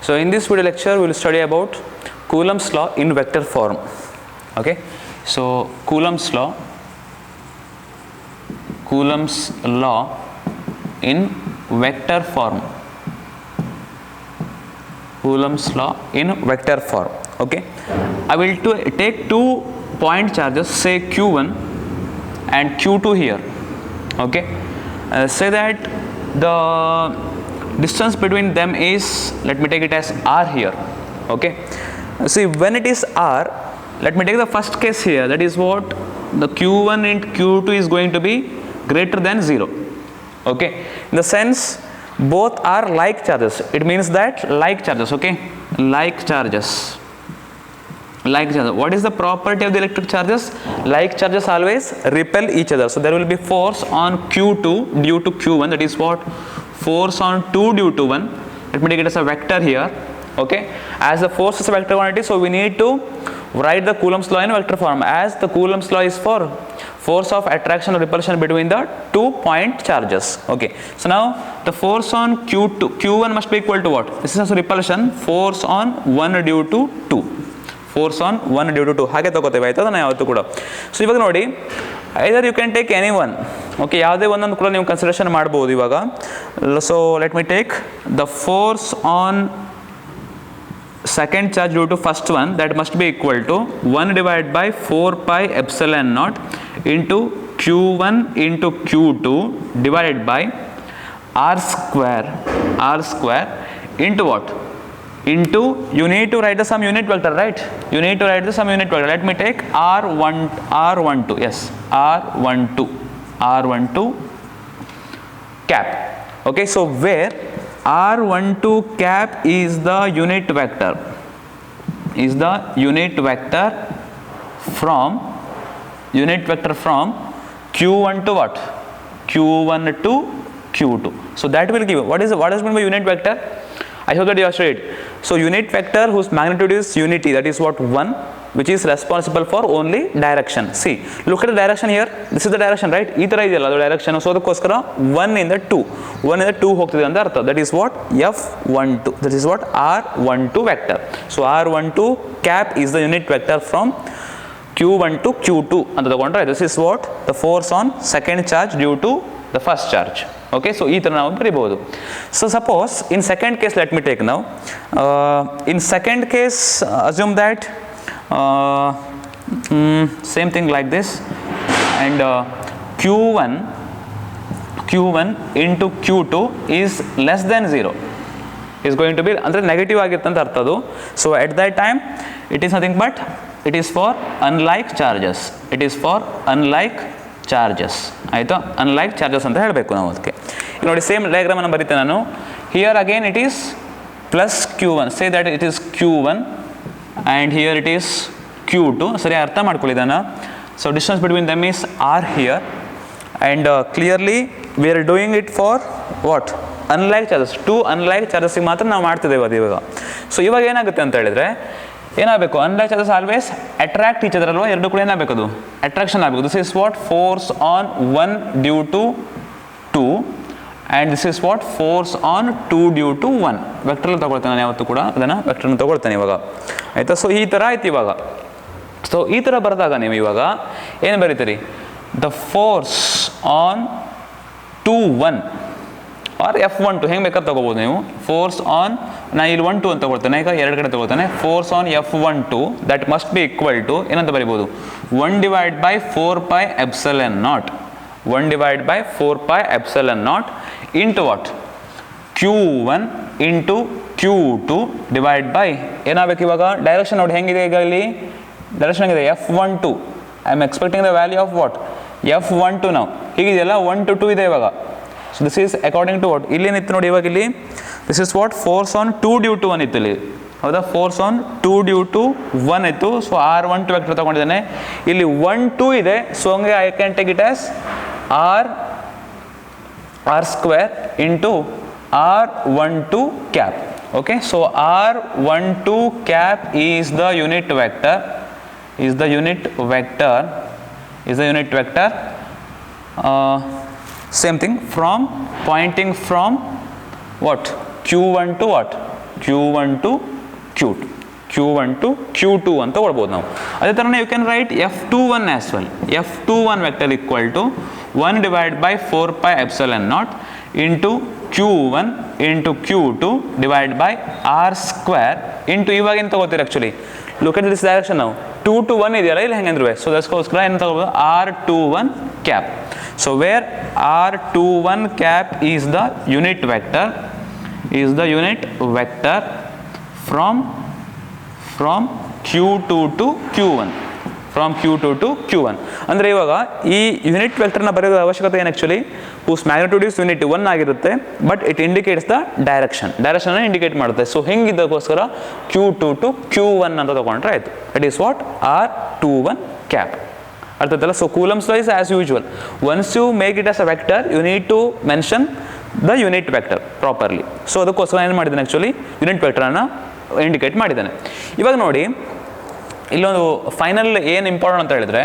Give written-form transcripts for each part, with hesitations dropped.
So in this video lecture we will study about Coulomb's law in vector form. Okay, so Coulomb's law in vector form. Coulomb's law in vector form. Okay, I will take 2 point charges, say Q1 and Q2 here. Okay, say that the distance between them is, let me take it as r here. Okay, see, when it is r, let me take the first case here, that is what, the Q1 and Q2 is going to be greater than 0. Okay, in the sense both are like charges, it means that like charges. Okay, like charges. What is the property of the electric charges? Like charges always repel each other. So there will be force on Q2 due to Q1, that is what, force on 2 due to 1. Let me take it as a vector here. Okay, as the force is a vector quantity, so we need to write the Coulomb's law in vector form, as the Coulomb's law is for force of attraction or repulsion between the 2 point charges. Okay, so now the force on Q1 must be equal to what? This is also repulsion, force on 1 due to 2. Force on 1 due to 2 ಹಾಗೆ ತಗೋತೇವೆ, ಆಯ್ತು ಅದನ್ನು ಯಾವತ್ತೂ ಕೂಡ. So ಇವಾಗ ನೋಡಿ, either you can take any one. Okay, ಯಾವುದೇ ಒಂದೊಂದು ಕೂಡ ನೀವು ಕನ್ಸಿಡರೇಷನ್ ಮಾಡ್ಬೋದು ಇವಾಗ. So let me take the force on second charge due to first one, that must be equal to 1 divided by 4 pi epsilon naught into Q1 into Q2 divided by r square into what? Into, you need to write the some unit vector, right? You need to write the some unit vector. Let me take R12, yes, R12 cap. Okay, so where R12 cap is the unit vector, from Q1 to what? Q1 to Q2. So that will give, what is meant by unit vector? I hope that you have studied. So unit vector whose magnitude is unity, that is what, 1, which is responsible for only direction. See, look at the direction here. This is the direction, right? Ee ತರ ಇದೆಯಲ್ಲ ಅದು direction. So ಅದಕ್ಕೋಸ್ಕರ 1 ಇಂದ 2 ಹೋಗ್ತಿದೆ ಅಂತ ಅರ್ಥ. That is what? F12. That is what? R12 vector. So R12 cap is the unit vector from Q1 to Q2 ಅಂತ ತಗೊಂಡ್ರೆ, this is what? The force on second charge due to the first charge. Okay, so ಈ ಥರ ನಾವು ಬರೀಬಹುದು. So suppose in second case, let me take now. In second case, assume that same thing like this, and Q1 into Q2 is less than 0, is going to be ಅಂದರೆ negative ಆಗಿರುತ್ತೆ ಅಂತ ಅರ್ಥ ಅದು. So at that time it is nothing but it is for unlike charges. ಆಯಿತಾ, unlike charges ಅಂತ ಹೇಳಬೇಕು ನಾವು ಅದಕ್ಕೆ. ನೋಡಿ, ಸೇಮ್ ಡಯಾಗ್ರಾಮನ್ನು ಬರೀತೆ ನಾನು. Here again it is plus Q1, say that it is Q1 and here it is Q2. ಸರಿ ಅರ್ಥ ಮಾಡ್ಕೊಳ್ಳಿ ಇದನ್ನು. So distance between dum is R here, and clearly we are doing it for what? Unlike charges. 2 unlike ಚಾರ್ಜಸ್ಸಿಗೆ ಮಾತ್ರ ನಾವು ಮಾಡ್ತಿದ್ದೇವೆ ಅದು ಇವಾಗ. ಸೊ ಇವಾಗ ಏನಾಗುತ್ತೆ ಅಂತ ಹೇಳಿದ್ರೆ, ಏನಾಗಬೇಕು, unlike charges always attract each other ಅಲ್ವಾ, ಎರಡು ಕೂಡ ಏನಾಗಬೇಕು, ಅದು ಅಟ್ರಾಕ್ಷನ್ ಆಗಬೇಕು. This is what? Force on 1 due to 2 and this is what? Force on 2 due to 1. ವೆಕ್ಟ್ರಲ್ಲಿ ತೊಗೊಳ್ತೇನೆ ನಾನು ಯಾವತ್ತೂ ಕೂಡ, ಅದನ್ನು ವೆಕ್ಟ್ರನ್ನು ತೊಗೊಳ್ತೇನೆ ಇವಾಗ, ಆಯಿತಾ. ಸೊ ಈ ಥರ ಆಯ್ತು ಇವಾಗ. ಸೊ ಈ ಥರ ಬರೆದಾಗ ನೀವು ಇವಾಗ ಏನು ಬರೀತೀರಿ? The force on 2-1 or F12 ಹೆಂಗೆ ಬೇಕಾದ್ರೆ ತೊಗೋಬೋದು ನೀವು. ಫೋರ್ಸ್ ಆನ್, ನಾನು ಇಲ್ಲಿ 1-2 ಅಂತ ತಗೊಳ್ತೇನೆ, ಈಗ ಎರಡು ಕಡೆ ತೊಗೊಳ್ತೇನೆ. Force on F12 that must be equal to ಏನಂತ ಬರಿಬೋದು? 1 divided by 4 pi epsilon naught, 1 divided by 4 pi epsilon naught into what? Q1 into Q2 divided by, ಏನಾಗಬೇಕು ಇವಾಗ? ಡೈರೆಕ್ಷನ್ ನೋಡಿ ಹೆಂಗಿದೆ ಈಗ, ಇಲ್ಲಿ ಡೈರೆಕ್ಷನ್ ಆಗಿದೆ F12. I am expecting the value of what? F12 ನಾವು ಹೀಗಿದೆಯಲ್ಲ, 1 to 2 ಇದೆ ಇವಾಗ. So this is according to what? ಇಲ್ಲೇನಿತ್ತು ನೋಡಿ ಇವಾಗ, ಇಲ್ಲಿ this is what? Force on 2 due to 1 ಇತ್ತು ಇಲ್ಲಿ, ಹೌದಾ? ಫೋರ್ಸ್ ಆನ್ 2 ಡ್ಯೂ ಟು 1 ಇತ್ತು. ಸೊ R12 ವೆಕ್ಟರ್ ತೊಗೊಂಡಿದ್ದಾನೆ, ಇಲ್ಲಿ 1 2 ಇದೆ. ಸೊ ಹಂಗೆ I can take it as R square into R12 cap. Okay, so R12 cap is the unit vector, same thing, from pointing from what? Q1 to what? Q1 to Q2, Q1 to Q2 ಅಂತ ಕೊಡ್ಬೋದು ನಾವು. ಅದೇ ಥರನೇ you can write F21 as well. F21 vector equal to 1 divide by 4 pi epsilon naught into Q1 into Q2 divide by R square into ಇವಾಗ ಏನು ತಗೋತೀರಿ actually look at this direction ನಾವು 2 to 1 ಇದೆಯಲ್ಲ ಇಲ್ಲಿ ಹೆಂಗಂದ್ರೆ ಸೊ ಅದಕ್ಕೋಸ್ಕರ ಏನು ತಗೋಬೋದು R21 cap. So where R21 cap is the unit vector from Q2 to Q1, from Q2 to Q1 ಅಂದರೆ ಇವಾಗ ಈ ಯೂನಿಟ್ ವೆಕ್ಟರ್ನ ಬರೆಯೋದು ಅವಶ್ಯಕತೆ ಏನು actually whose magnitude is unit 1 ಆಗಿರುತ್ತೆ but it indicates the direction indicate ಮಾಡುತ್ತೆ. ಸೊ ಹಿಂಗಿದ್ದಕ್ಕೋಸ್ಕರ Q2 to Q1 ಅಂತ ತಗೊಂಡ್ರೆ ಆಯಿತು. It is what R21 cap. ಅರ್ಥ ಆಯ್ತಲ್ಲ. So coulomb's law is as usual, once you make it as a vector you need to mention the unit vector properly. So ಅದಕ್ಕೋಸ್ಕರ ಏನು ಮಾಡಿದ್ದಾನೆ actually unit ವೆಕ್ಟರನ್ನು indicate ಮಾಡಿದ್ದಾನೆ. ಇವಾಗ ನೋಡಿ ಇಲ್ಲೊಂದು ಫೈನಲ್ ಏನು ಇಂಪಾರ್ಟೆಂಟ್ ಅಂತ ಹೇಳಿದರೆ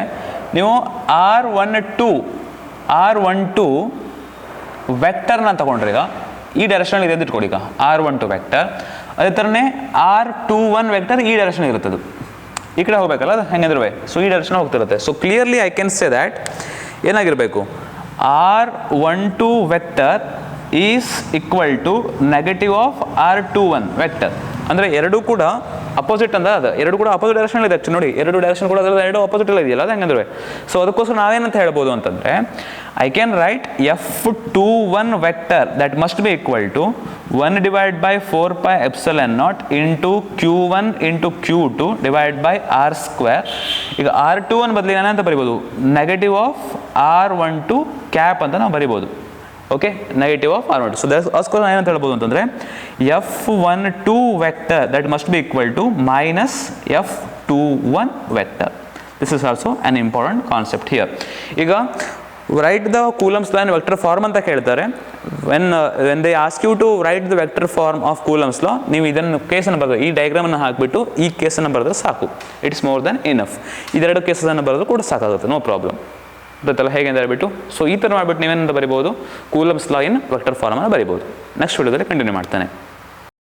ನೀವು R12 ವೆಕ್ಟರ್ನ ತಗೊಂಡ್ರೆ ಈಗ ಈ ಡೈರೆಕ್ಷನಲ್ಲಿ ಇದೆ ಅಂತ ಇಟ್ಕೊಡಿ. ಈಗ R12 ವೆಕ್ಟರ್ ಅದೇ ಥರನೇ R21 ವೆಕ್ಟರ್ ಈ ಡೈರೆಕ್ಷನ್ ಇರುತ್ತದೆ, ಈ ಕಡೆ ಹೋಗ್ಬೇಕಲ್ಲ ಅದು ಹೆಂಗಂದ್ರೆ ಸೊ ಈ ಡೈರೆಕ್ಷನ್ ಹೋಗ್ತಿರುತ್ತೆ. So clearly I can say that ಏನಾಗಿರಬೇಕು R12 vector is equal to negative of R21 vector. ಅಂದರೆ ಎರಡೂ ಕೂಡ ಅಪೋಸಿಟ್ ಅಂತ ಅದು ಎರಡು ಕೂಡ ಅಪೋಸಿಟ್ ಡೈರೆಕ್ಷನ್ ಇದೆ ಆ್ಯಕ್ಚುಲಿ ನೋಡಿ, ಎರಡು ಡೈರೆಕ್ಷನ್ ಕೂಡ ಅದರ ಎರಡು ಅಪೋಸಿಟ್ ಇದೆಯಲ್ಲ ಅದು ಹೆಂಗಂದ್ರೆ. ಸೊ ಅದಕ್ಕೋಸ್ಕರ ನಾವೇನಂತ ಹೇಳ್ಬೋದು ಅಂತಂದರೆ I can write F21 vector that must be equal to 1 divide by 4 pi epsilon naught into Q1 into Q2 divide by R square. ಈಗ R21 ಬದಲಿಗೆ ಏನಂತ ಬರಿಬೋದು ನೆಗೆಟಿವ್ ಆಫ್ R12 ಕ್ಯಾಪ್ ಅಂತ ನಾವು ಬರಿಬೋದು. Okay, negative of R12. So ಅದಕ್ಕೋಸ್ಕರ ಏನಂತ ಹೇಳ್ಬೋದು ಅಂತಂದರೆ F12 vector that must be equal to minus F21 vector. This is also an important concept here. ಈಗ write the Coulomb's law vector form ಅಂತ ಕೇಳ್ತಾರೆ. When they ask you to write the vector form of Coulomb's law ನೀವು ಇದನ್ನು ಕೇಸನ್ನು ಬರೆದು ಈ ಡಯಾಗ್ರಾಮನ್ನು ಹಾಕಿಬಿಟ್ಟು ಈ ಕೇಸನ್ನು ಬರೆದ್ರೆ ಸಾಕು, ಇಟ್ಸ್ ಮೋರ್ ದೆನ್ ಇನಫ್. ಇದೆರಡು ಕೇಸನ್ನು ಬರೆದು ಕೂಡ ಸಾಕಾಗುತ್ತೆ, ನೋ ಪ್ರಾಬ್ಲಮ್. ಗೊತ್ತಲ್ಲ ಹೇಗೆ ಅಂತ ಹೇಳ್ಬಿಟ್ಟು. ಸೊ ಈ ಥರ ಮಾಡಿಬಿಟ್ಟು ನೀವೇನಂತ ಬರಿಬೋದು ಕೂಲಮ್ಸ್ ಲಾ ಇನ್ ವೆಕ್ಟರ್ ಫಾರ್ಮನ್ನು ಬರಿಬೋದು. ನೆಕ್ಸ್ಟ್ ವಿಡಿಯೋದಲ್ಲಿ ಕಂಟಿನ್ಯೂ ಮಾಡ್ತಾನೆ.